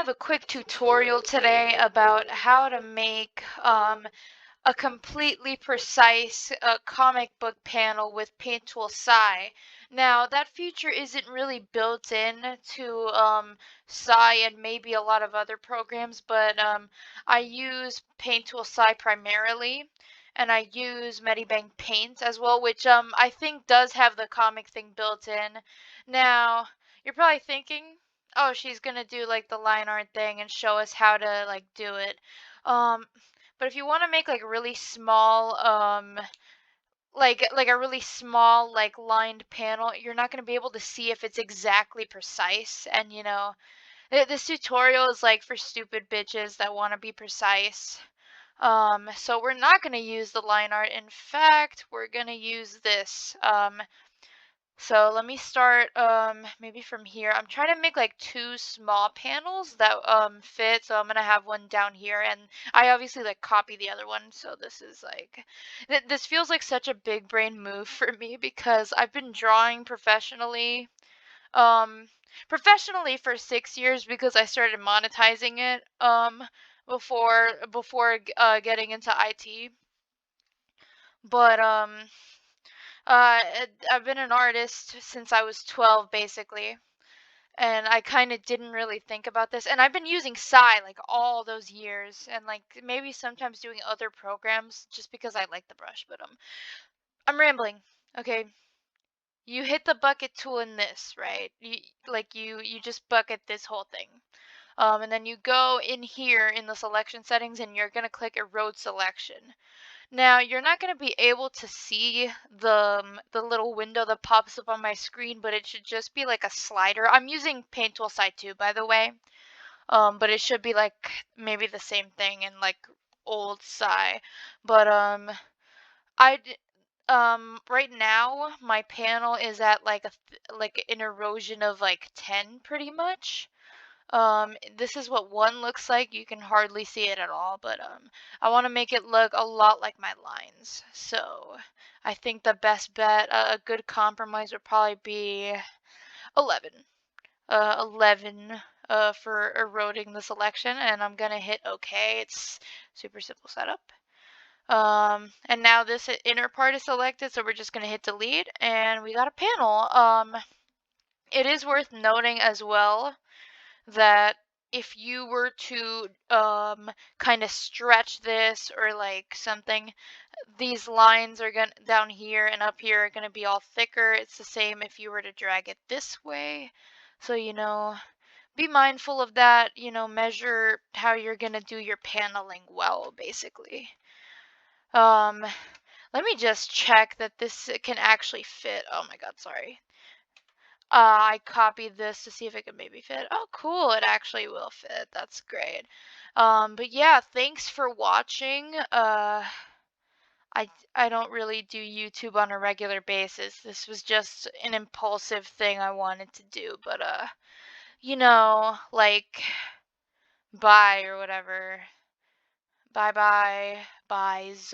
have a quick tutorial today about how to make a completely precise comic book panel with Paint Tool Sai. Now, that feature isn't really built in to Sai and maybe a lot of other programs, but I use Paint Tool Sai primarily. And I use Medibang Paint as well, which I think does have the comic thing built in. Now, you're probably thinking, oh, she's gonna do like the line art thing and show us how to like do it. Um, but if you want to make like really small, like a really small like lined panel, you're not gonna be able to see if it's exactly precise. And this tutorial is like for stupid bitches that want to be precise. So we're not gonna use the line art. In fact, we're gonna use this. So let me start maybe from here. I'm trying to make like two small panels that fit. So I'm gonna have one down here, and I obviously like copy the other one. So this is like this feels like such a big brain move for me because I've been drawing um professionally for 6 years because I started monetizing it before getting into IT. But I've been an artist since I was 12, basically, and I kind of didn't really think about this. And I've been using Sai like all those years, and like maybe sometimes doing other programs just because I like the brush. But I'm rambling. Okay, you hit the bucket tool in this, right? You just bucket this whole thing. And then you go in here in the selection settings, and you're gonna click erode selection. Now, you're not going to be able to see the little window that pops up on my screen, but it should just be like a slider. I'm using Paint Tool Site 2, by the way, but it should be like maybe the same thing in like old Sai. But right now my panel is at like like an erosion of like 10 pretty much. This is what one looks like. You can hardly see it at all, but I want to make it look a lot like my lines. So I think the best bet, a good compromise would probably be 11. 11 for eroding the selection, and I'm gonna hit OK. It's super simple setup. And now this inner part is selected, so we're just gonna hit delete, and we got a panel. It is worth noting as well that if you were to kind of stretch this or like something, these lines are going down here and up here are going to be all thicker. It's the same if you were to drag it this way. So be mindful of that. Measure how you're going to do your paneling well, basically. um Let me just check that this can actually fit. Oh my god, sorry. I copied this to see if it could maybe fit. Oh, cool. It actually will fit. That's great. But yeah, thanks for watching. I don't really do YouTube on a regular basis. This was just an impulsive thing I wanted to do, but like bye or whatever. Bye bye. Byes.